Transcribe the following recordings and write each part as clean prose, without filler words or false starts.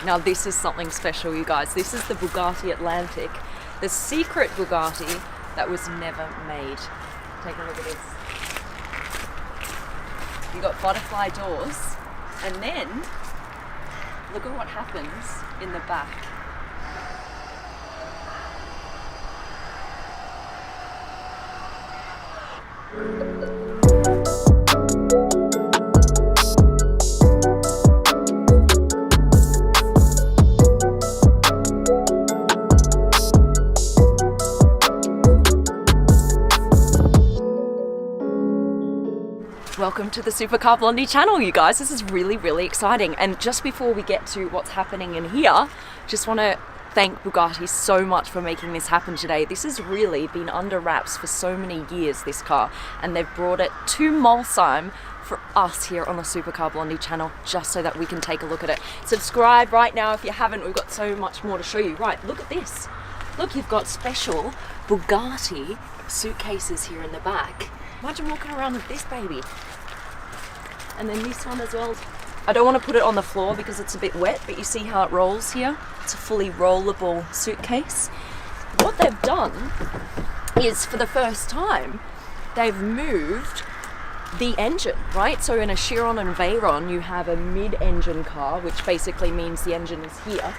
Now this is something special, you guys. This is the Bugatti Atlantic, the secret Bugatti that was never made. Take a look at this. You got butterfly doors, and then look at what happens in the back. Welcome to the Supercar Blondie channel, you guys. This is really, really exciting. And just before we get to what's happening in here, just want to thank Bugatti so much for making this happen today. This has really been under wraps for so many years, this car, and they've brought it to Molsheim for us here on the Supercar Blondie channel, just so that we can take a look at it. Subscribe right now if you haven't. We've got so much more to show you. Right, look at this. Look, you've got special Bugatti suitcases here in the back. Imagine walking around with this baby. And then this one as well. I don't want to put it on the floor because it's a bit wet, but you see how it rolls here? It's a fully rollable suitcase. What they've done is, for the first time, they've moved the engine, right? So in a Chiron and Veyron, you have a mid-engine car, which basically means the engine is here,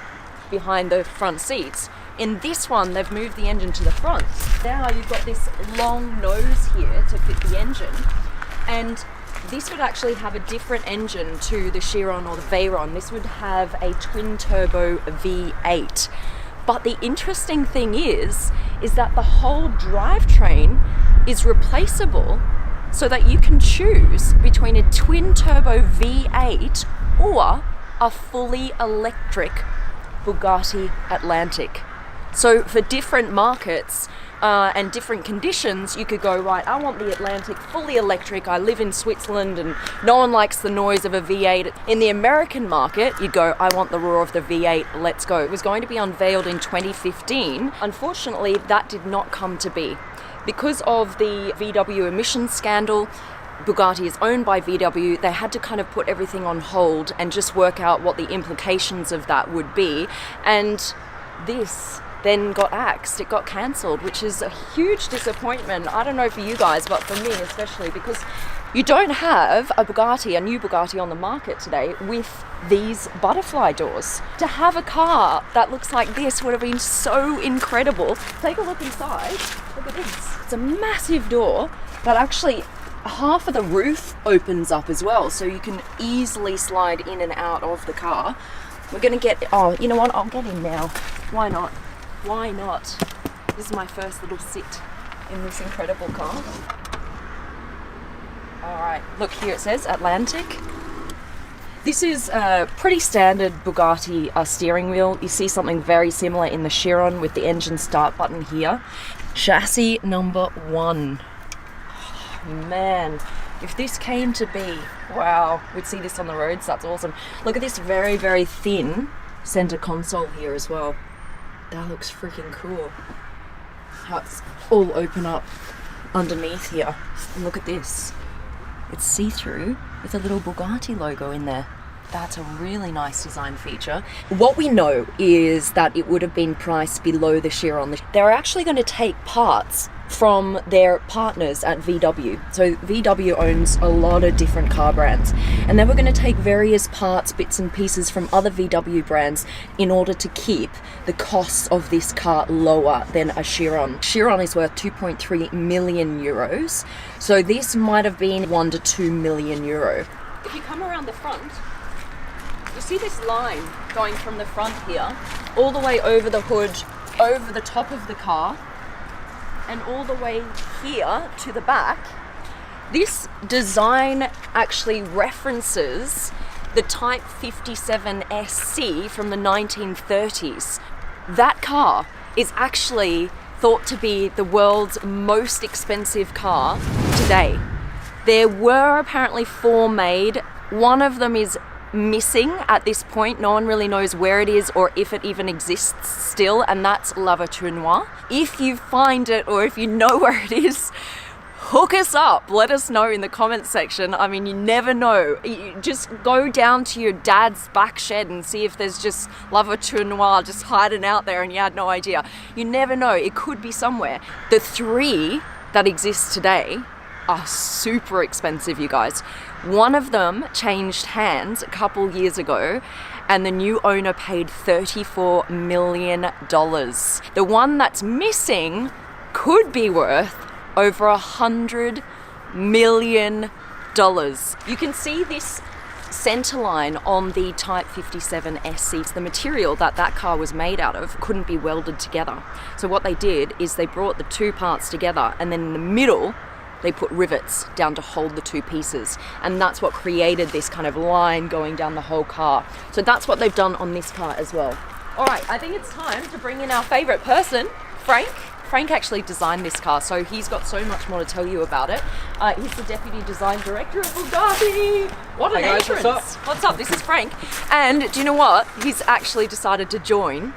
behind the front seats. In this one, they've moved the engine to the front. Now you've got this long nose here to fit the engine, and this would actually have a different engine to the Chiron or the Veyron. This would have a twin turbo V8. But the interesting thing is that the whole drivetrain is replaceable, so that you can choose between a twin turbo V8 or a fully electric Bugatti Atlantic. So for different markets and different conditions, you could go, right, I want the Atlantic fully electric. I live in Switzerland and no one likes the noise of a V8. In the American market, you'd go, I want the roar of the V8, let's go. It was going to be unveiled in 2015. Unfortunately, that did not come to be. Because of the VW emissions scandal, Bugatti is owned by VW, they had to kind of put everything on hold and just work out what the implications of that would be. And this then got axed, it got cancelled, which is a huge disappointment. I don't know for you guys, but for me especially, because you don't have a Bugatti, a new Bugatti on the market today with these butterfly doors. To have a car that looks like this would have been so incredible. Take a look inside. Look at this. It's a massive door that actually half of the roof opens up as well, so you can easily slide in and out of the car. We're gonna get, oh, you know what? I'll get in now. Why not? Why not? This is my first little sit in this incredible car. All right, look here, it says Atlantic. This is a pretty standard Bugatti steering wheel. You see something very similar in the Chiron with the engine start button here. Chassis number 1. Oh, man, if this came to be, wow, we'd see this on the roads. That's awesome. Look at this very, very thin center console here as well. That looks freaking cool. How it's all open up underneath here. And look at this. It's see-through with a little Bugatti logo in there. That's a really nice design feature. What we know is that it would have been priced below the Chiron. They're actually going to take parts from their partners at VW. So VW owns a lot of different car brands, and they were going to take various parts, bits and pieces from other VW brands in order to keep the cost of this car lower than a Chiron. Chiron is worth 2.3 million euros, so this might have been 1 to 2 million euro. If you come around the front, you see this line going from the front here all the way over the hood, over the top of the car, and all the way here to the back. This design actually references the Type 57 SC from the 1930s. That car is actually thought to be the world's most expensive car today. There were apparently 4 made. One of them is missing at this point. No one really knows where it is or if it even exists still, and that's La Voiture Noire. If you find it or if you know where it is, hook us up. Let us know in the comments section. I mean, you never know. You just go down to your dad's back shed and see if there's just La Voiture Noire just hiding out there and you had no idea. You never know. It could be somewhere. The 3 that exist today are super expensive, you guys. One of them changed hands a couple years ago and the new owner paid $34 million. The one that's missing could be worth over $100 million. You can see this centerline on the Type 57 SC. The material that car was made out of couldn't be welded together. So what they did is they brought the 2 parts together and then in the middle they put rivets down to hold the 2 pieces. And that's what created this kind of line going down the whole car. So that's what they've done on this car as well. All right, I think it's time to bring in our favorite person, Frank. Frank actually designed this car, so he's got so much more to tell you about it. He's the Deputy Design Director of Bugatti. What an entrance. What's up? What's up? This is Frank. And do you know what? He's actually decided to join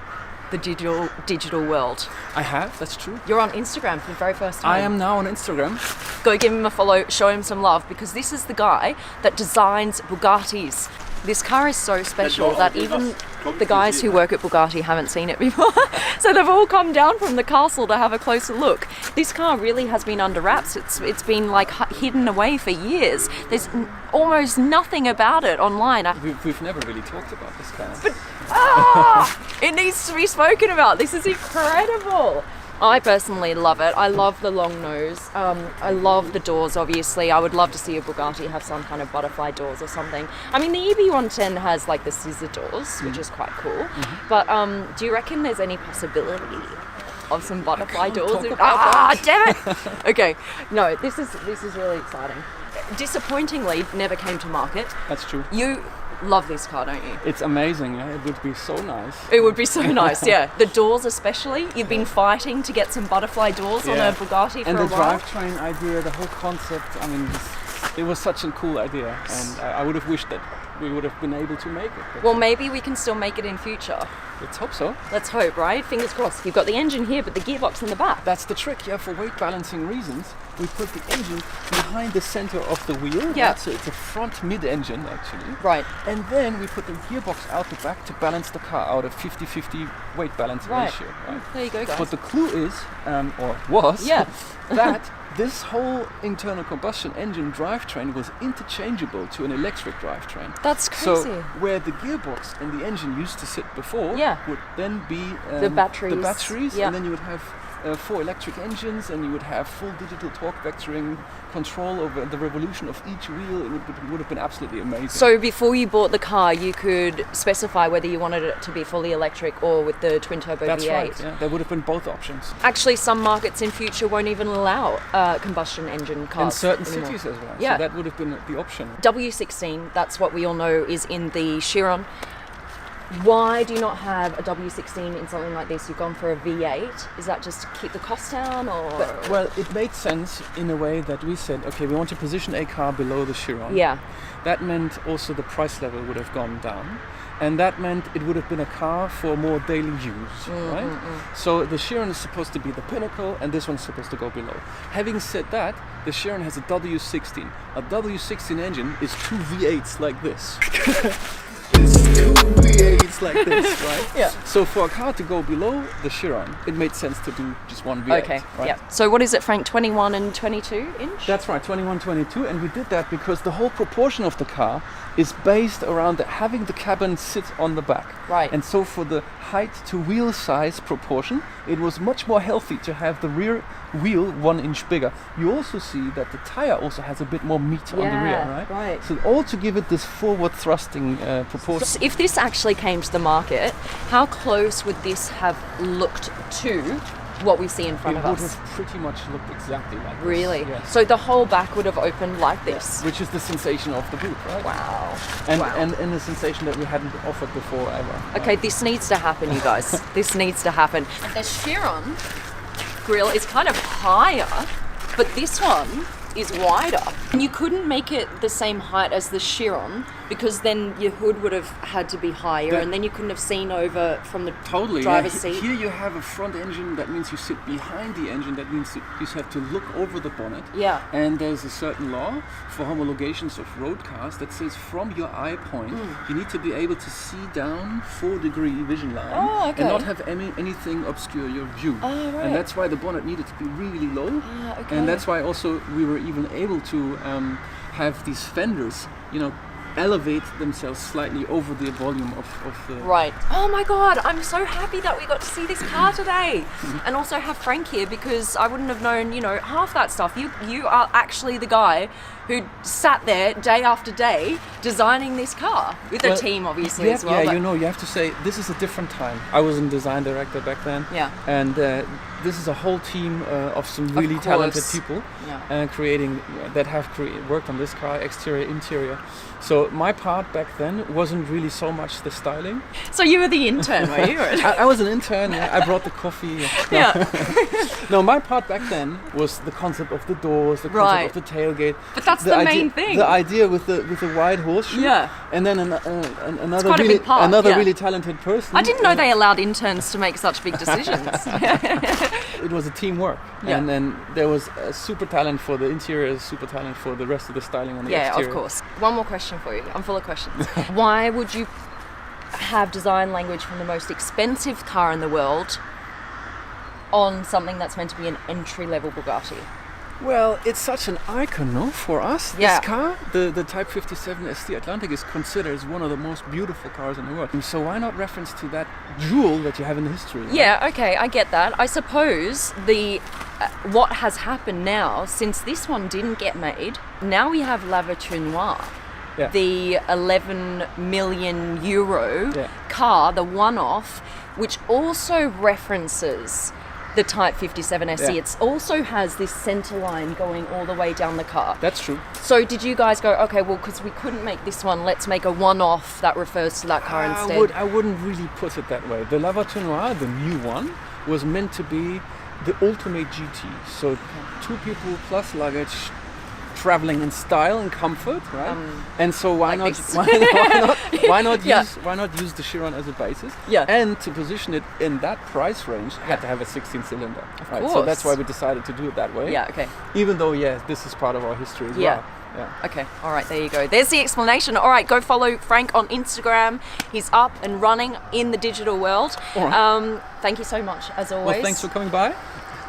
the digital world. I have, that's true. You're on Instagram for the very first time. I am now on Instagram. Go give him a follow, show him some love, because this is the guy that designs Bugattis. This car is so special that even the guys who work at Bugatti haven't seen it before. So they've all come down from the castle to have a closer look. This car really has been under wraps. It's been like hidden away for years. There's almost nothing about it online. We've never really talked about this car. But it needs to be spoken about. This is incredible. I personally love it. I love the long nose. I love the doors, obviously. I would love to see a Bugatti have some kind of butterfly doors or something. I mean, the EB110 has like the scissor doors, which is quite cool. Mm-hmm. But do you reckon there's any possibility of some butterfly doors? Damn it! Okay, no, this is really exciting. Disappointingly, never came to market. That's true. You love this car, don't you? It's amazing. Yeah? It would be so nice. It would be so nice, yeah. The doors especially. You've been fighting to get some butterfly doors on a Bugatti for a while. And the drivetrain idea, the whole concept, I mean, it was such a cool idea. And I would have wished that we would have been able to make it. Well, maybe we can still make it in future. Let's hope so. Let's hope, right? Fingers crossed. You've got the engine here, but the gearbox in the back. That's the trick, yeah. For weight balancing reasons, we put the engine behind the center of the wheel. Yeah. Right? So it's a front mid-engine, actually. Right. And then we put the gearbox out the back to balance the car out of 50-50 weight balance ratio. Right? There you go, guys. But the clue is, or was, that this whole internal combustion engine drivetrain was interchangeable to an electric drivetrain. That's crazy. So where the gearbox and the engine used to sit before would then be the batteries, and then you would have 4 electric engines, and you would have full digital torque vectoring control over the revolution of each wheel. It would have been absolutely amazing. So before you bought the car, you could specify whether you wanted it to be fully electric or with the twin turbo V8. That's right. Yeah, there would have been both options. Actually, some markets in future won't even allow combustion engine cars in certain anymore. cities as well. Yeah. So that would have been the option. W16, that's what we all know is in the Chiron. Why do you not have a W16 in something like this? You've gone for a V8. Is that just to keep the cost down, or? Well, it made sense in a way that we said, okay, we want to position a car below the Chiron. Yeah. That meant also the price level would have gone down. And that meant it would have been a car for more daily use, right? So the Chiron is supposed to be the pinnacle, and this one's supposed to go below. Having said that, the Chiron has a W16. A W16 engine is 2 V8s like this. It's 2 V8s like this, right? Yeah. So for a car to go below the Chiron, it made sense to do just one V8. Okay, right? yeah. So what is it, Frank, 21 and 22 inch? That's right, 21, 22, and we did that because the whole proportion of the car is based around having the cabin sit on the back. Right. And so for the height to wheel size proportion, it was much more healthy to have the rear wheel 1 inch bigger. You also see that the tire also has a bit more meat on the rear, right? So all to give it this forward thrusting proportion. So if this actually came to the market, how close would this have looked to what we see in front of us? It would have pretty much looked exactly like this. Really? Yes. So the whole back would have opened like this? Which is the sensation of the boot, right? Wow. And the sensation that we hadn't offered before ever. Okay, this needs to happen, you guys. This needs to happen. The Chiron grille is kind of higher, but this one is wider. And you couldn't make it the same height as the Chiron because then your hood would have had to be higher, and then you couldn't have seen over from the driver's seat. Here you have a front engine, that means you sit behind the engine, that means you have to look over the bonnet. Yeah. And there's a certain law for homologations of road cars that says from your eye point, you need to be able to see down 4-degree vision line and not have anything obscure your view. Oh, right. And that's why the bonnet needed to be really low. Okay. And that's why also we were even able to have these fenders, elevate themselves slightly over the volume of the... Right. Oh my God, I'm so happy that we got to see this car today. And also have Frank here because I wouldn't have known, half that stuff. You are actually the guy who sat there day after day designing this car with a team, obviously, as well. Yeah, you have to say, this is a different time. I was a design director back then. Yeah. And this is a whole team of some really talented people that have worked on this car, exterior, interior. So my part back then wasn't really so much the styling. So you were the intern, were you? I was an intern. Yeah. I brought the coffee. No, my part back then was the concept of the doors, the concept of the tailgate. But that's the main thing. The idea with the wide horseshoe. Yeah. And then another really talented person. I didn't know they allowed interns to make such big decisions. It was a teamwork. Yeah. And then there was a super talent for the interior, super talent for the rest of the styling on the exterior. Yeah, of course. One more question for you. I'm full of questions. Why would you have design language from the most expensive car in the world on something that's meant to be an entry-level Bugatti? Well, it's such an icon, no, for us. Yeah. This car, the Type 57 ST Atlantic, is considered as one of the most beautiful cars in the world. And so why not reference to that jewel that you have in the history? Right? Yeah, okay, I get that. I suppose what has happened now, since this one didn't get made, now we have La Voiture Noire. Yeah. The 11 million euro car, the one-off, which also references the Type 57 SE. Yeah. It also has this center line going all the way down the car. That's true. So did you guys go, okay, well, because we couldn't make this one, let's make a one-off that refers to that car instead? I wouldn't really put it that way. The La Voiture Noire, the new one, was meant to be the ultimate GT. So 2 people plus luggage, traveling in style and comfort, right? And so why not use the Chiron as a basis? Yeah. And to position it in that price range, had to have a 16-cylinder. Right. course. So that's why we decided to do it that way. Yeah, okay. Even though, this is part of our history as well. Yeah. Okay, all right, there you go. There's the explanation. All right, go follow Frank on Instagram. He's up and running in the digital world. All right. Thank you so much, as always. Well, thanks for coming by.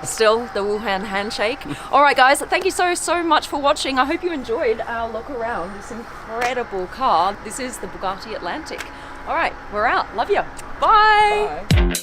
Still the Wuhan handshake. All right, guys, thank you so much for watching. I hope you enjoyed our look around this incredible car. This is the Bugatti Atlantic. All right, we're out. Love you. Bye. Bye.